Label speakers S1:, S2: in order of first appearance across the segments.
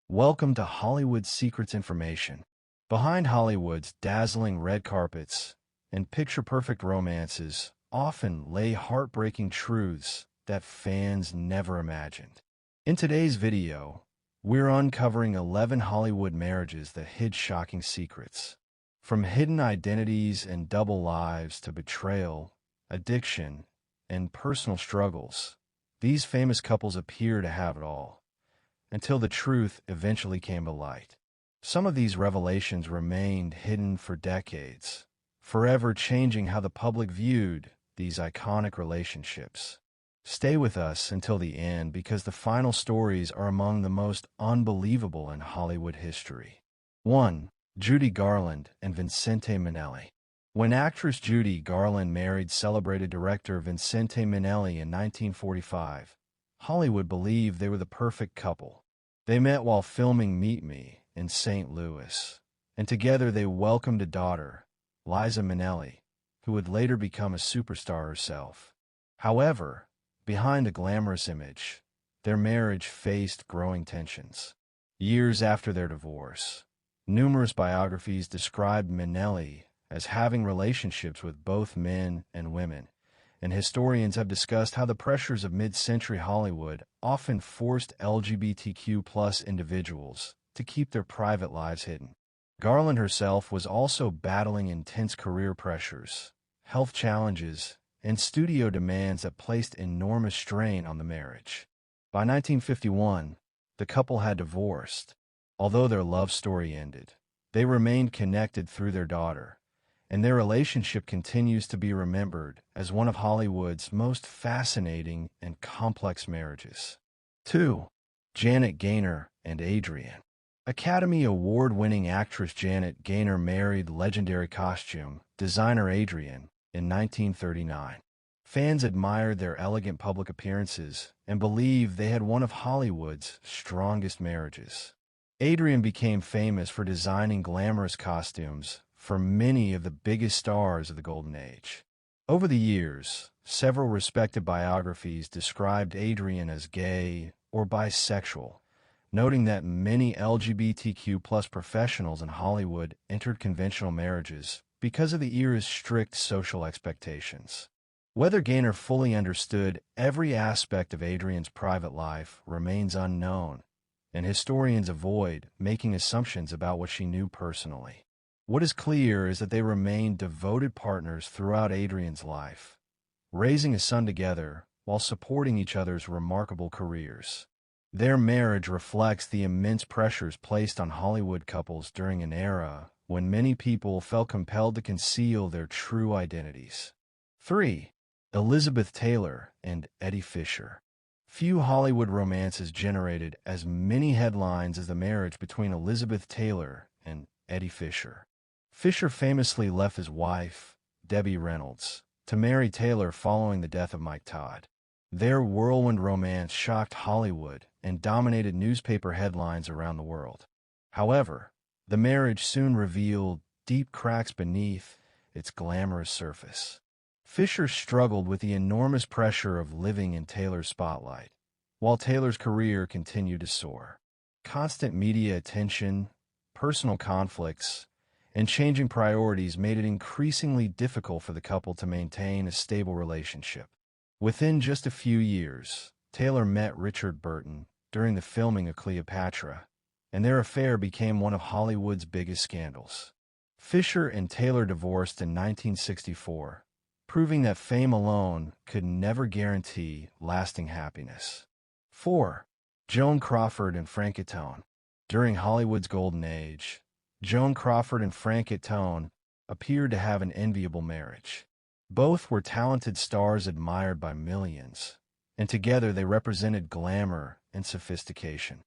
S1: Welcome to Hollywood Secrets Information. Behind Hollywood's dazzling red carpets and picture-perfect romances often lay heartbreaking truths that fans never imagined. In today's video, we're uncovering 11 Hollywood marriages that hid shocking secrets. From hidden identities and double lives to betrayal, addiction, and personal struggles, these famous couples appear to have it all, until the truth eventually came to light. Some of these revelations remained hidden for decades, forever changing how the public viewed these iconic relationships. Stay with us until the end because the final stories are among the most unbelievable in Hollywood history. 1. Judy Garland and Vincente Minnelli. When actress Judy Garland married celebrated director Vincente Minnelli in 1945, Hollywood believed they were the perfect couple. They met while filming Meet Me in St. Louis, and together they welcomed a daughter, Liza Minnelli, who would later become a superstar herself. However, behind a glamorous image, their marriage faced growing tensions. Years after their divorce, numerous biographies described Minnelli as having relationships with both men and women, and historians have discussed how the pressures of mid-century Hollywood often forced LGBTQ+ individuals to keep their private lives hidden. Garland herself was also battling intense career pressures, health challenges, and studio demands that placed enormous strain on the marriage. By 1951, the couple had divorced. Although their love story ended, they remained connected through their daughter, and their relationship continues to be remembered as one of Hollywood's most fascinating and complex marriages. 2. Janet Gaynor and Adrian. Academy Award-winning actress Janet Gaynor married legendary costume designer Adrian in 1939. Fans admired their elegant public appearances and believed they had one of Hollywood's strongest marriages. Adrian became famous for designing glamorous costumes for many of the biggest stars of the Golden Age. Over the years, several respected biographies described Adrian as gay or bisexual, noting that many LGBTQ+ professionals in Hollywood entered conventional marriages because of the era's strict social expectations. Whether Gaynor fully understood every aspect of Adrian's private life remains unknown, and historians avoid making assumptions about what she knew personally. What is clear is that they remained devoted partners throughout Adrian's life, raising a son together while supporting each other's remarkable careers. Their marriage reflects the immense pressures placed on Hollywood couples during an era when many people felt compelled to conceal their true identities. 3. Elizabeth Taylor and Eddie Fisher. Few Hollywood romances generated as many headlines as the marriage between Elizabeth Taylor and Eddie Fisher. Fisher famously left his wife, Debbie Reynolds, to marry Taylor following the death of Mike Todd. Their whirlwind romance shocked Hollywood and dominated newspaper headlines around the world. However, the marriage soon revealed deep cracks beneath its glamorous surface. Fisher struggled with the enormous pressure of living in Taylor's spotlight, while Taylor's career continued to soar. Constant media attention, personal conflicts, and changing priorities made it increasingly difficult for the couple to maintain a stable relationship. Within just a few years, Taylor met Richard Burton during the filming of Cleopatra, and their affair became one of Hollywood's biggest scandals. Fisher and Taylor divorced in 1964, proving that fame alone could never guarantee lasting happiness. 4. Joan Crawford and Franchot. During Hollywood's golden age, Joan Crawford and Franchot appeared to have an enviable marriage. Both were talented stars admired by millions, and together they represented glamour and sophistication.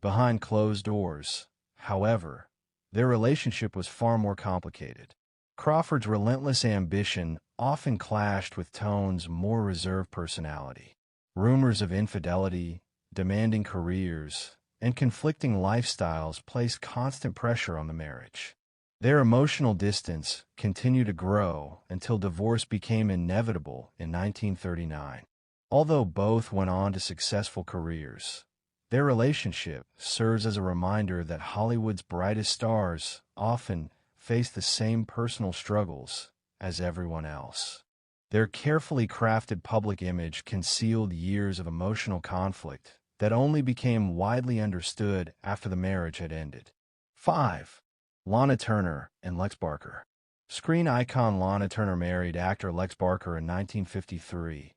S1: Behind closed doors, however, their relationship was far more complicated. Crawford's relentless ambition often clashed with Tone's more reserved personality. Rumors of infidelity, demanding careers, and conflicting lifestyles placed constant pressure on the marriage. Their emotional distance continued to grow until divorce became inevitable in 1939. Although both went on to successful careers, Their relationship serves as a reminder that Hollywood's brightest stars often face the same personal struggles as everyone else. Their carefully crafted public image concealed years of emotional conflict that only became widely understood after the marriage had ended. 5. Lana Turner and Lex Barker. Screen icon Lana Turner married actor Lex Barker in 1953,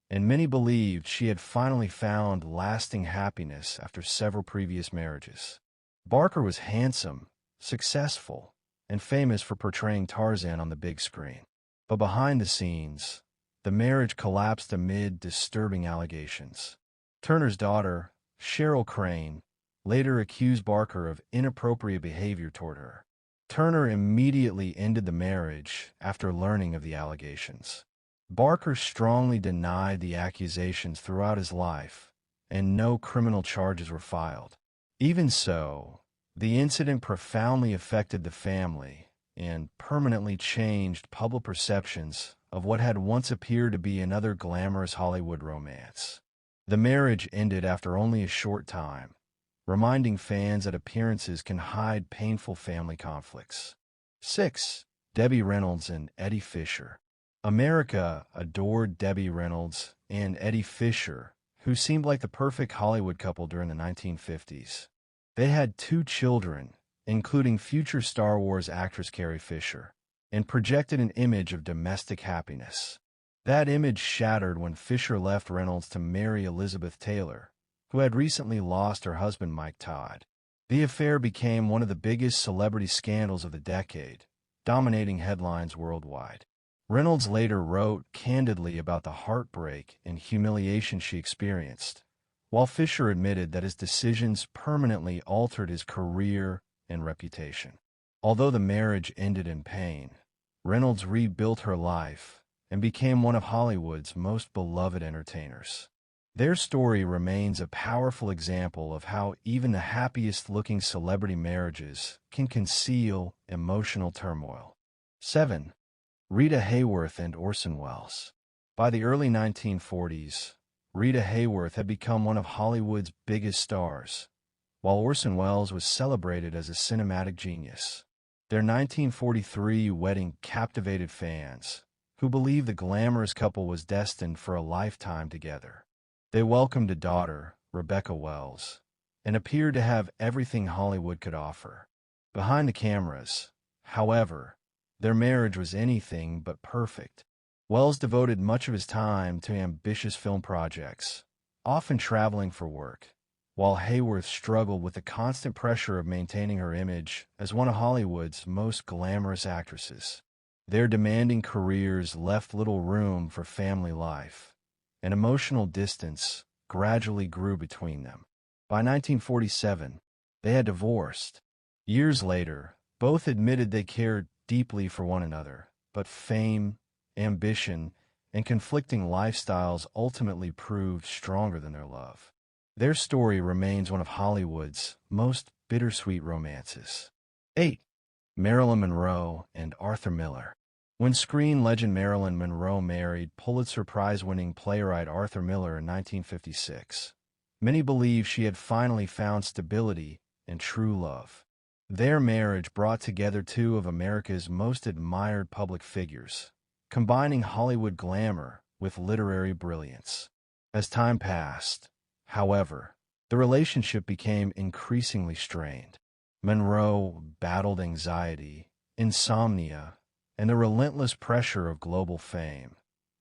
S1: and many believed she had finally found lasting happiness after several previous marriages. Barker was handsome, successful, and famous for portraying Tarzan on the big screen. But behind the scenes, the marriage collapsed amid disturbing allegations. Turner's daughter, Cheryl Crane, later accused Barker of inappropriate behavior toward her. Turner immediately ended the marriage after learning of the allegations. Barker strongly denied the accusations throughout his life, and no criminal charges were filed. Even so, the incident profoundly affected the family and permanently changed public perceptions of what had once appeared to be another glamorous Hollywood romance. The marriage ended after only a short time, reminding fans that appearances can hide painful family conflicts. 6. Debbie Reynolds and Eddie Fisher. America adored Debbie Reynolds and Eddie Fisher, who seemed like the perfect Hollywood couple during the 1950s. They had 2 children, including future Star Wars actress Carrie Fisher, and projected an image of domestic happiness. That image shattered when Fisher left Reynolds to marry Elizabeth Taylor, who had recently lost her husband Mike Todd. The affair became one of the biggest celebrity scandals of the decade, dominating headlines worldwide. Reynolds later wrote candidly about the heartbreak and humiliation she experienced, while Fisher admitted that his decisions permanently altered his career and reputation. Although the marriage ended in pain, Reynolds rebuilt her life and became one of Hollywood's most beloved entertainers. Their story remains a powerful example of how even the happiest-looking celebrity marriages can conceal emotional turmoil. 7. Rita Hayworth and Orson Welles. By the early 1940s, Rita Hayworth had become one of Hollywood's biggest stars, while Orson Welles was celebrated as a cinematic genius. Their 1943 wedding captivated fans, who believed the glamorous couple was destined for a lifetime together. They welcomed a daughter, Rebecca Wells, and appeared to have everything Hollywood could offer. Behind the cameras, however, their marriage was anything but perfect. Wells devoted much of his time to ambitious film projects, often traveling for work, while Hayworth struggled with the constant pressure of maintaining her image as one of Hollywood's most glamorous actresses. Their demanding careers left little room for family life, and emotional distance gradually grew between them. By 1947, they had divorced. Years later, both admitted they cared deeply for one another, but fame, ambition, and conflicting lifestyles ultimately proved stronger than their love. Their story remains one of Hollywood's most bittersweet romances. 8. Marilyn Monroe and Arthur Miller. When screen legend Marilyn Monroe married Pulitzer Prize-winning playwright Arthur Miller in 1956, many believe she had finally found stability and true love. Their marriage brought together 2 of America's most admired public figures, combining Hollywood glamour with literary brilliance. As time passed, however, the relationship became increasingly strained. Monroe battled anxiety, insomnia, and the relentless pressure of global fame,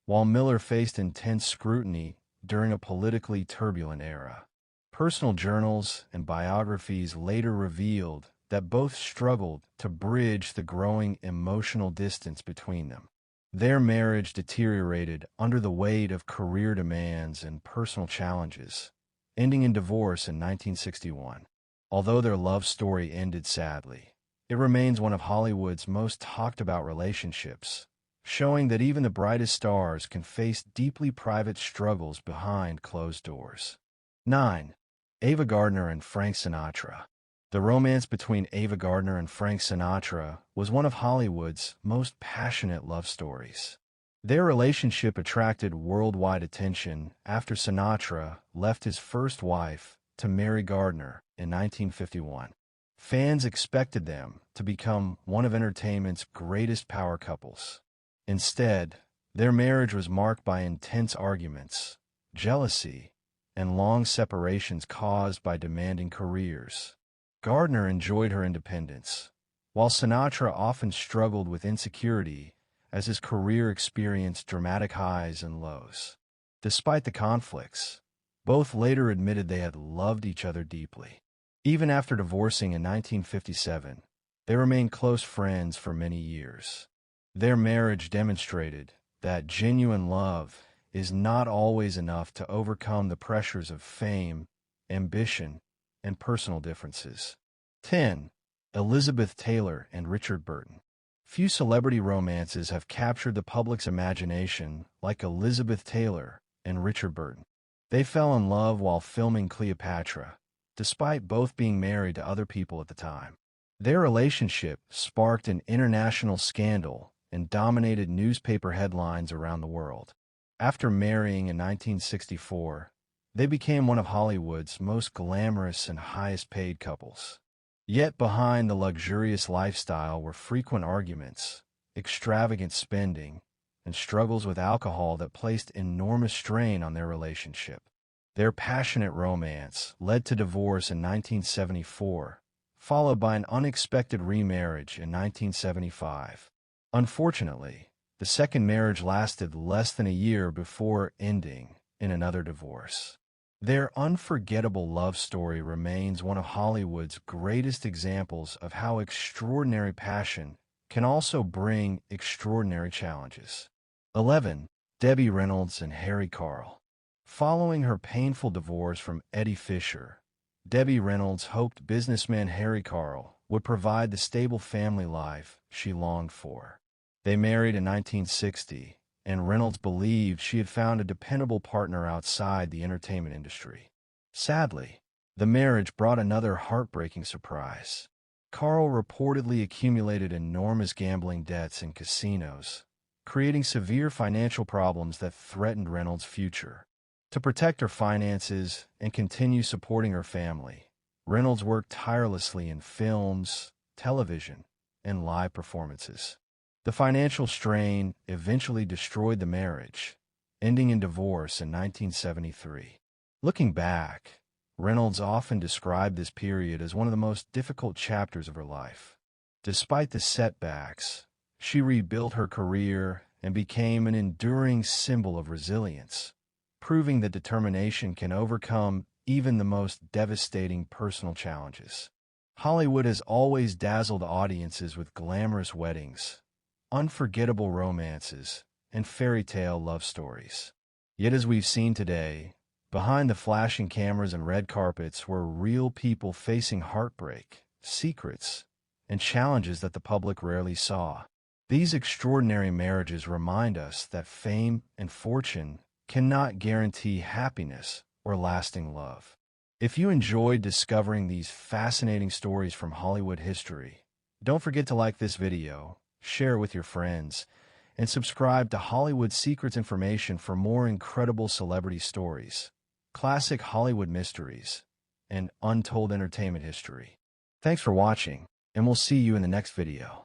S1: while Miller faced intense scrutiny during a politically turbulent era. Personal journals and biographies later revealed that both struggled to bridge the growing emotional distance between them. Their marriage deteriorated under the weight of career demands and personal challenges, ending in divorce in 1961. Although their love story ended sadly, it remains one of Hollywood's most talked-about relationships, showing that even the brightest stars can face deeply private struggles behind closed doors. 9. Ava Gardner and Frank Sinatra. The romance between Ava Gardner and Frank Sinatra was one of Hollywood's most passionate love stories. Their relationship attracted worldwide attention after Sinatra left his first wife to marry Gardner in 1951. Fans expected them to become one of entertainment's greatest power couples. Instead, their marriage was marked by intense arguments, jealousy, and long separations caused by demanding careers. Gardner enjoyed her independence, while Sinatra often struggled with insecurity as his career experienced dramatic highs and lows. Despite the conflicts, both later admitted they had loved each other deeply. Even after divorcing in 1957, they remained close friends for many years. Their marriage demonstrated that genuine love is not always enough to overcome the pressures of fame, ambition, and personal differences. 10. Elizabeth Taylor and Richard Burton. Few celebrity romances have captured the public's imagination like Elizabeth Taylor and Richard Burton. They fell in love while filming Cleopatra, despite both being married to other people at the time. Their relationship sparked an international scandal and dominated newspaper headlines around the world. After marrying in 1964, they became one of Hollywood's most glamorous and highest-paid couples. Yet behind the luxurious lifestyle were frequent arguments, extravagant spending, and struggles with alcohol that placed enormous strain on their relationship. Their passionate romance led to divorce in 1974, followed by an unexpected remarriage in 1975. Unfortunately, the second marriage lasted less than a year before ending in another divorce. Their unforgettable love story remains one of Hollywood's greatest examples of how extraordinary passion can also bring extraordinary challenges. 11. Debbie Reynolds and Harry Karl. Following her painful divorce from Eddie Fisher, Debbie Reynolds hoped businessman Harry Karl would provide the stable family life she longed for. They married in 1960, and Reynolds believed she had found a dependable partner outside the entertainment industry. Sadly, the marriage brought another heartbreaking surprise. Karl reportedly accumulated enormous gambling debts in casinos, creating severe financial problems that threatened Reynolds' future. To protect her finances and continue supporting her family, Reynolds worked tirelessly in films, television, and live performances. The financial strain eventually destroyed the marriage, ending in divorce in 1973. Looking back, Reynolds often described this period as one of the most difficult chapters of her life. Despite the setbacks, she rebuilt her career and became an enduring symbol of resilience, proving that determination can overcome even the most devastating personal challenges. Hollywood has always dazzled audiences with glamorous weddings, unforgettable romances, and fairy tale love stories. Yet as we've seen today, behind the flashing cameras and red carpets were real people facing heartbreak, secrets, and challenges that the public rarely saw. These extraordinary marriages remind us that fame and fortune cannot guarantee happiness or lasting love. If you enjoyed discovering these fascinating stories from Hollywood history, don't forget to like this video, share it with your friends, and subscribe to Hollywood Secrets Information for more incredible celebrity stories, classic Hollywood mysteries, and untold entertainment history. Thanks for watching, and we'll see you in the next video.